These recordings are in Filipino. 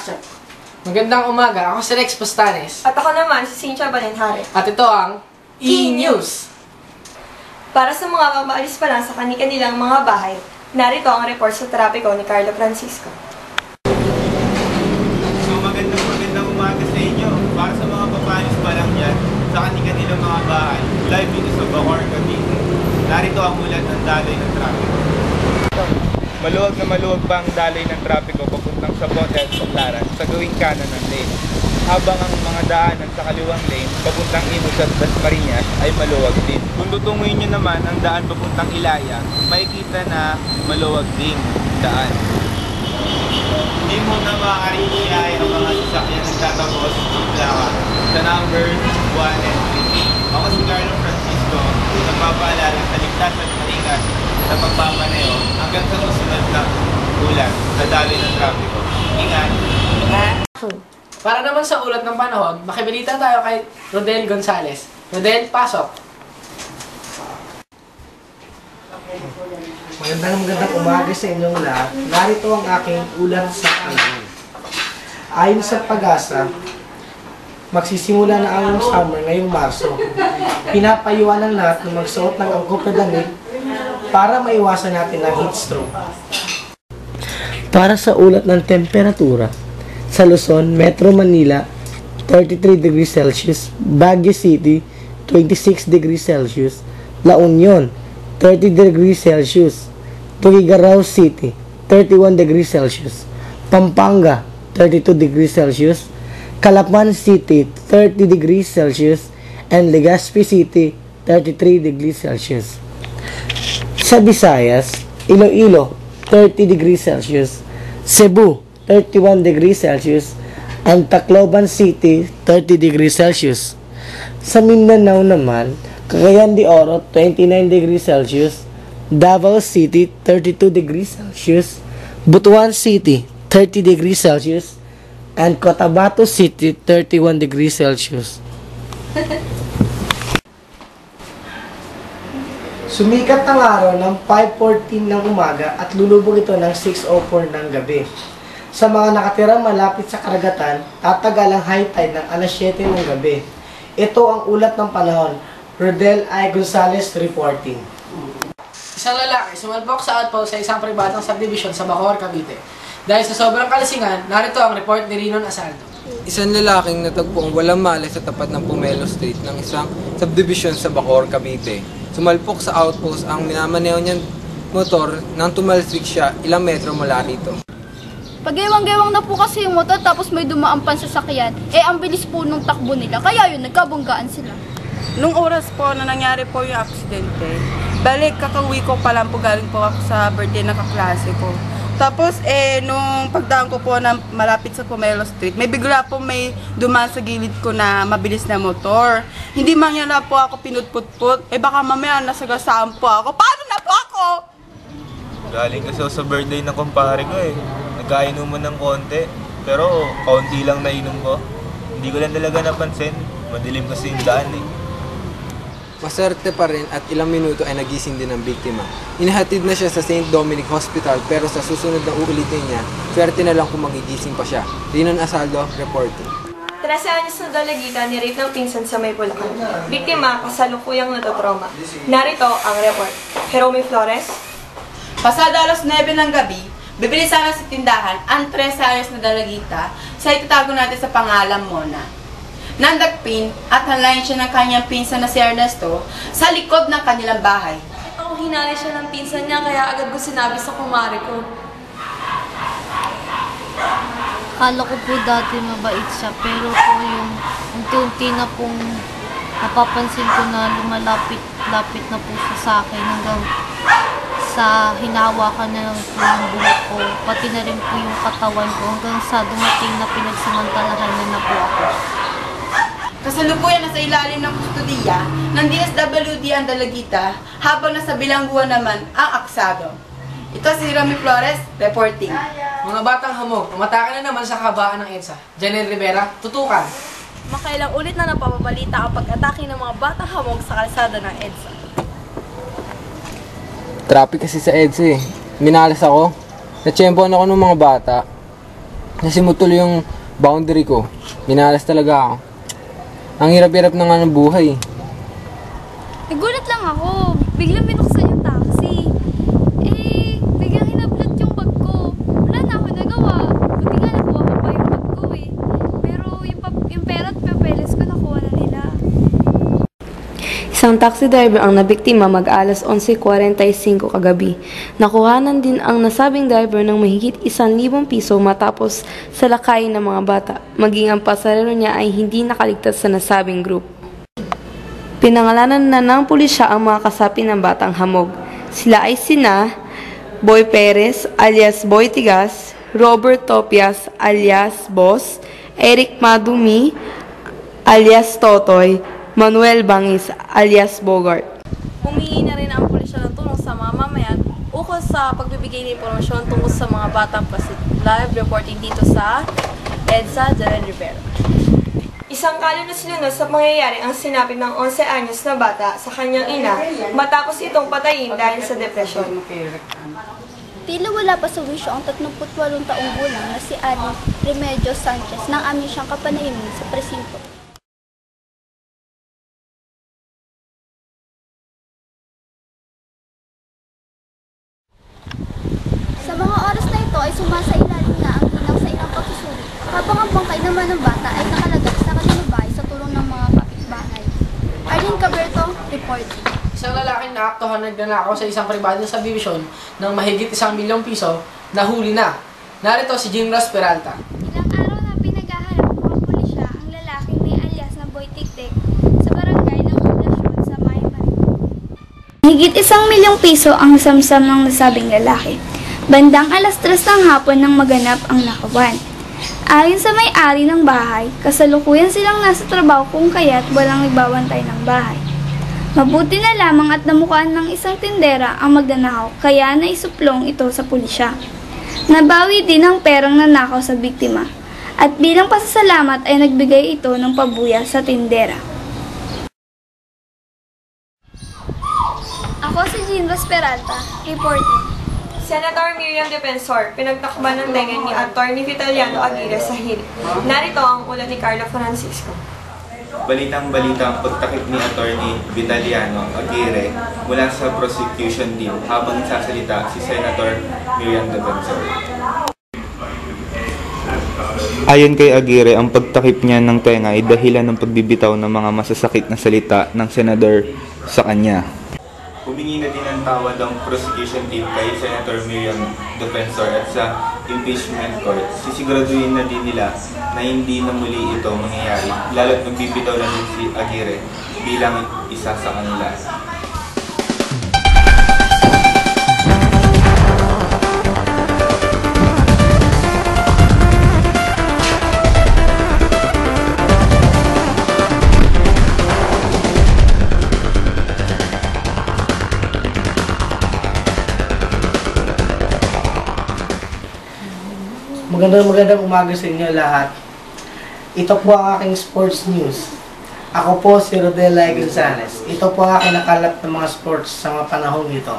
Action! Magandang umaga, ako si Rex Postanes. At ako naman, si Cynthia Balenhare. At ito ang E-News! Para sa mga mamaalis pa lang sa kanilang mga bahay, narito ang report sa trapiko ni Carlo Francisco. So magandang umaga sa inyo. Para sa mga papaalis pa lang dyan, sa kanilang mga bahay, live dito sa Bacoor, Cavite. Narito ang ulat ng daloy ng trapiko. Maluwag pa ang daloy ng trapiko papuntang sa Botel, Baclaran sa gawing kanan ng lane. Habang ang mga daanan sa kaliwang lane papuntang Imus at Dasmariñas ay maluwag din. Kung tutunguin nyo naman ang daan papuntang Ilaya, makikita na maluwag din daan. Hindi mo na maaaring iyay ang mga sasakyan nagtatapos ng plaka sa number 1 and 3. Ako si Carlo Francisco, nagpapaalala sa ligtas at maingat sa pagpapanayo hanggang sa susunod na ulat sa daloy ng trapiko. Ingat! Para naman sa ulat ng panahon, makibalita tayo kay Rodel Gonzales. Rodel, pasok! Magandang umaga sa inyong lahat. Narito ang aking ulat sa panahon. Ayon sa Pag-asa, magsisimula na ang summer ngayong Marso. Pinapayuan ng lahat na magsuot ng angkop na damit para maiwasan natin ang heat stroke. Para sa ulat ng temperatura, sa Luzon, Metro Manila, 33 degrees Celsius, Baguio City, 26 degrees Celsius, La Union, 30 degrees Celsius, Tuguegarao City, 31 degrees Celsius, Pampanga, 32 degrees Celsius, Calapan City, 30 degrees Celsius, and Legazpi City, 33 degrees Celsius. Sa Visayas, Iloilo, 30 degrees Celsius, Cebu, 31 degrees Celsius, and Tacloban City, 30 degrees Celsius. Sa Mindanao naman, Cagayan de Oro, 29 degrees Celsius, Davao City, 32 degrees Celsius, Butuan City, 30 degrees Celsius, and Cotabato City, 31 degrees Celsius. Sumikat ang araw ng 5:14 ng umaga at lulubog ito ng 6:04 ng gabi. Sa mga nakatirang malapit sa karagatan, tatagal ang high tide ng alas 7 ng gabi. Ito ang ulat ng panahon. Rodel I. Gonzales reporting. Isang lalaki sumalpok sa outpost sa isang pribadong subdivision sa Bacoor, Cavite. Dahil sa sobrang kalasingan, narito ang report ni Rinon Asaldo. Isang lalaking natagpuang walang malay sa tapat ng Pomelo Street ng isang subdivision sa Bacoor, Cavite. Sumalpok sa outpost ang minamaneho niyang motor nang tumalsik siya ilang metro mula rito. Pag-ewang-gewang na po kasi yung motor tapos may dumaan pang sasakyan, ang bilis po nung takbo nila, kaya yun, nagkabanggaan sila. Nung oras po na nangyari po yung aksidente, balik kakauwi ko pa lang po, galing po ako sa birthday ng kaklase ko. Tapos nung pagdaan ko po na malapit sa Pomelo Street, may bigla po may dumaan sa gilid ko na mabilis na motor. Hindi man yan na po ako pinutputput, baka mamaya nasagasaan po ako. Paano na po ako? Galing kasi sa birthday ng kumpare ko eh. Nagkainom mo ng konti, pero kaunti lang nainom ko. Hindi ko lang talaga napansin. Madilim kasi yung daan eh. Maswerte pa rin at ilang minuto ay nagising din ang biktima. Inihatid na siya sa St. Dominic Hospital pero sa susunod na uulitin niya, swerte na lang kung magigising pa siya. Rinon Asaldo, reporting. 13 anyos na dalagitan ni Rate ng pinsan sa May Bulacan. Biktima, kasalukuyang natotrauma. Narito ang report. Jerome Flores. Pasada alas 9 ng gabi, bibili sana sa tindahan ang 13 anyos na dalagita sa itatago natin sa pangalan Mona. Nandagpin at hanlayin siya ng kanyang pinsan na si Ernesto sa likod ng kanilang bahay. Ako hinali siya ng pinsan niya kaya agad ko sinabi sa kumare ko. Kala ko po dati mabait siya, pero po yung unti-unti na pong napapansin ko na lumalapit-lapit na po siya sa akin hanggang sa hinahawakan na lang po yung buhok ko, pati na rin po yung katawan ko hanggang sa dumating na pinagsamantalahan na po ako. Kasalukuyan nasa ilalim ng kustudiya ng DSWD ang dalagita habang nasa bilangguan naman ang aksado. Ito si Rami Flores, reporting. Mga batang hamog, umatake na naman sa kabaan ng EDSA. Janelle Rivera, tutukan. Makailang ulit na napapabalita ang pag-atake ng mga batang hamog sa kalsada ng EDSA. Traffic kasi sa EDSA eh. Minalas ako. Natsyempoan ako ng mga bata. Nasimot tuloy yung boundary ko. Minalas talaga ako. Ang hirap-hirap na nga ng buhay. Nagulat lang ako. Biglang binuksan yung taxi. Biglang hinablot yung bag ko. Wala na ako nagawa. Buti nga nakuha ko pa yung bag ko eh. Pero yung pera at papeles ko nakuha na nila. Isang taxi driver ang nabiktima mag-alas 11:45 kagabi. Nakuhanan din ang nasabing driver ng mahigit 1,000 piso matapos salakayin ng mga bata. Maging ang pasahero niya ay hindi nakaligtas sa nasabing group. Pinangalanan na ng pulisya ang mga kasapi ng batang hamog. Sila ay sina Boy Perez alias Boy Tigas, Robert Topias alias Boss, Eric Madumi alias Totoy, Manuel Bangis alias Bogart. Humingi na rin ang pulisya ng tulong sa mga mamayan ukol sa pagbibigay ng impormasyon tungkol sa mga batang pasit. Live reporting dito sa EDSA de Rivera. Isang kalunos-lunos sa pangyayari ang sinapit ng 11 anyos na bata sa kanyang ina matapos itong patayin dahil sa depresyon. Tila wala pa sa wisyo ang 38 taong gulang na si Ali Remedios Sanchez nang amin siyang kapanahimin sa presinto. Sa mga oras na ito ay sumasailalim na ang ginang sa ilang pagsusuri, habang ang bangkay naman ng bata ay nakalagak sa kanilang bahay sa tulong ng mga kapitbahay. Arlene Caberto, reporting. Isang lalaking naaktuhan nagnanakaw sa isang pribadong subdivision ng mahigit 1 milyong piso, nahuli na. Narito si Jim Ross Peralta. Ilang araw na pinaghahanap ng mga pulisya ang lalaking may alias na Boy Tiktik sa barangay ng Poblasyon sa Maymarin. Higit 1 milyong piso ang samsam ng nasabing lalaki. Bandang alas 3 ng hapon nang maganap ang nakawan. Ayon sa may-ari ng bahay, kasalukuyan silang nasa trabaho kung kaya't walang nagbabantay ng bahay. Mabuti na lamang at namukaan ng isang tindera ang magnanakaw kaya naisuplong ito sa pulisya. Nabawi din ang perang nanakaw sa biktima at bilang pasasalamat ay nagbigay ito ng pabuya sa tindera. Ako si Jean Ros Peralta, reporting. Senator Miriam Defensor, pinagtakban ng tenga ni Atty. Vitaliano Aguirre sa hearing. Narito ang ulat ni Carlo Francisco. Balitang-balita ang pagtakip ni Atty. Vitaliano Aguirre mula sa prosecution team habang nagsasalita si Senator Miriam Defensor. Ayon kay Aguirre, ang pagtakip niya ng tenga ay dahilan ng pagbibitaw ng mga masasakit na salita ng senador sa kanya. Humingi na din ng tawad ang prosecution team kay Senator Miriam Defensor at sa impeachment court. Sisiguraduhin na din nila na hindi na muli ito mangyayari, lalo't magbibitaw na din si Aguirre bilang isa sa kanila. Magandang umaga sa inyo lahat. Ito po ang aking sports news. Ako po si Rodela Gonzalez. Ito po ang aking nakalap ng mga sports sa mga panahon ito.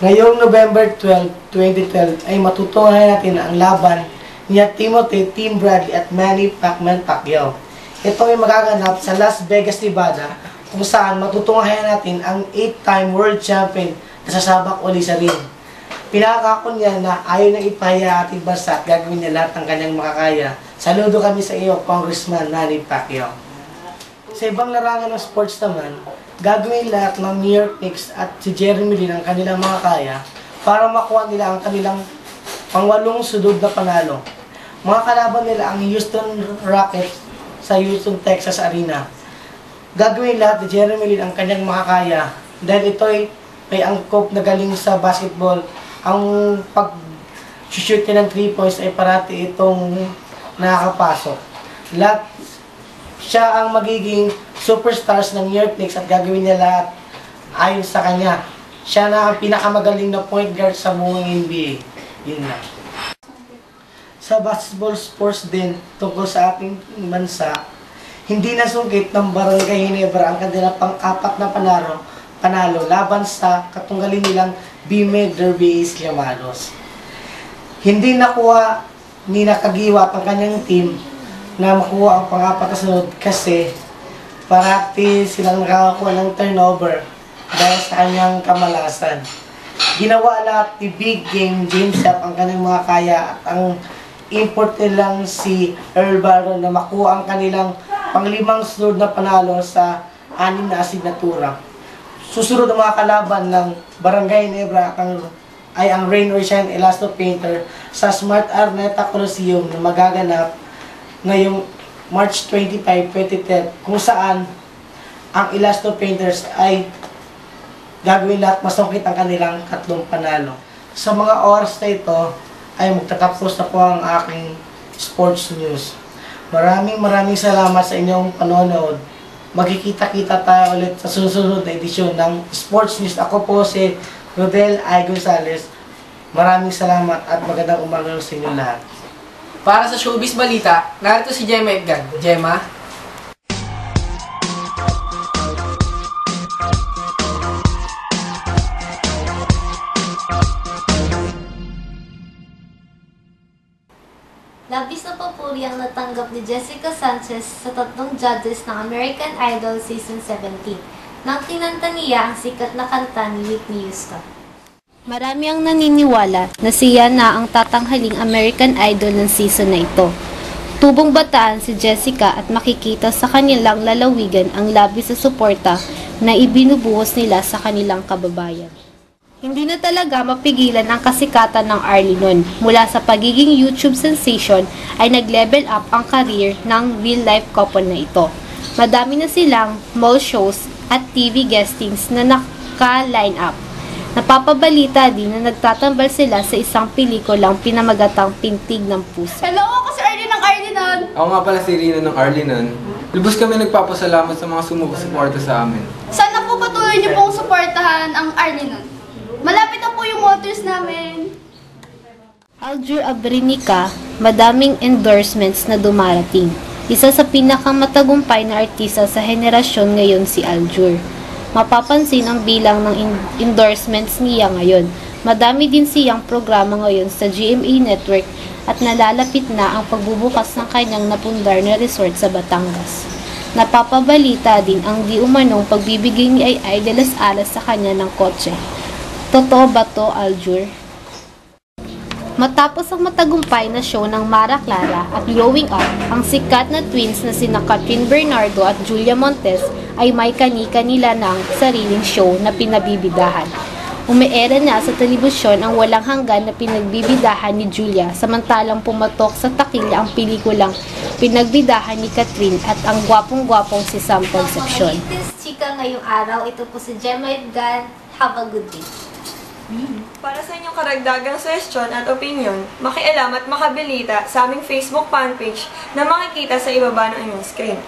Ngayong November 12, 2012 ay matutunan natin ang laban ni Timothy Tim Bradley at Manny Pacquiao. Ito ay magaganap sa Las Vegas, Nevada, kung saan matutunghayan natin ang 8-time world champion na sasabak uli sa ring. Pinakako niya na ayaw na ipahiya ating bansa at gagawin niya lahat ng kanyang makakaya. Saludo kami sa iyo, Congressman Manny Pacquiao. Sa ibang larangan ng sports naman, gagawin lahat ng New York Knicks at si Jeremy Lin ang kanilang makakaya para makuha nila ang kanilang pang-8 sunod na panalo. Mga kalaban nila ang Houston Rockets sa Houston, Texas Arena. Gagawin lahat ni Jeremy Lin ang kanyang makakaya dahil ito ay may angkop na galing sa basketball. Ang pag-shoot niya ng 3 points ay parati itong nakakapasok. Lahat siya ang magiging superstars ng New York Knicks at gagawin niya lahat ayon sa kanya. Siya na ang pinakamagaling na point guard sa buong NBA. Yun na. Sa basketball sports din tungkol sa ating bansa, hindi nasungkit ng Barangay Ginebra ang kanilang pang-4 na panalo laban sa katunggalin nilang BME Derby East Llamados. Hindi nakuha hindi nakagiwat ang kanyang team na makuha ang pang-apat na sunod kasi parati silang nakakakuha ng turnover dahil sa kanyang kamalasan. Ginawa lahat ni Big Game James Yap ang kanyang mga kaya at ang import nilang si Earl Barron na makuha ang kanilang pang-5 sunod na panalo sa 6 na asignatura. Susunod ang mga kalaban ng Barangay Nebra ay ang Rain or Shine Elasto Painter sa Smart Arneta Coliseum na magaganap ngayong March 25, 2010 kung saan ang Elasto Painters ay gagawin lahat masungkit ang kanilang 3 panalo. Sa mga oras na ito ay magtatapos na po ang aking sports news. Maraming salamat sa inyong panonood. Magkikita-kita tayo ulit sa susunod na edisyon ng Sports News. Ako po si Rodel I. Gonzalez. Maraming salamat at magandang umaga sa inyo lahat. Para sa Showbiz Balita, narito si Gemma Edgan. Gemma? Labis na papuri ang natanggap ni Jessica Sanchez sa 3 judges ng American Idol Season 17 nang kinanta niya ang sikat na kanta ni Whitney Houston. Marami ang naniniwala na siya na ang tatanghaling American Idol ng season na ito. Tubong bataan si Jessica at makikita sa kanilang lalawigan ang labis na suporta na ibinubuhos nila sa kanilang kababayan. Hindi na talaga mapigilan ang kasikatan ng Arlie noon. Mula sa pagiging YouTube sensation ay nag-level up ang career ng real-life couple na ito. Madami na silang mall shows at TV guestings na naka-line up. Napapabalita din na nagtatambal sila sa isang pelikulang pinamagatang Pintig ng Puso. Hello, ako si Arlie ng Arlie nun. Ako nga pala si Rina ng Arlie nun. Lubos kami nagpapasalamat sa mga sumusuporta sa amin. Sana po patuloy niyo pong suportahan ang Arlie nun. Malapit na po yung motors namin. Aljur Abrinica, madaming endorsements na dumarating. Isa sa pinakamatagumpay na artista sa henerasyon ngayon si Aljur. Mapapansin ang bilang ng endorsements niya ngayon. Madami din siyang programa ngayon sa GMA Network at nalalapit na ang pagbubukas ng kanyang napundar na resort sa Batangas. Napapabalita din ang di umanong pagbibigay ni Ay de las Alas sa kanya ng kotse. Totoo ba to, Aljur? Matapos ang matagumpay na show ng Mara Clara at Growing Up, ang sikat na twins na sina Catherine Bernardo at Julia Montes ay may kani-kanila ng sariling show na pinabibidahan. Umeera na sa telebisyon ang walang hanggan na pinagbibidahan ni Julia, samantalang pumatok sa takila ang pelikulang pinagbidahan ni Catherine at ang gwapong-gwapong si Sam Concepcion. Chika ngayong araw, ito po si Gemma Edgan. Have a good day. Para sa inyong karagdagang suggestion at opinion, makialam at makabilita sa aming Facebook fanpage na makikita sa ibaba ng inyong screen.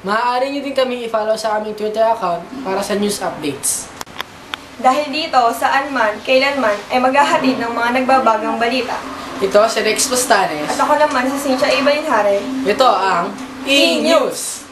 Maaari nyo din kami i-follow sa aming Twitter account para sa news updates. Dahil dito, saan man, kailanman, ay maghahatid ng mga nagbabagang balita. Ito si Rex Postanes. At ako naman si Cynthia Ibalinhare. Ito ang E-News!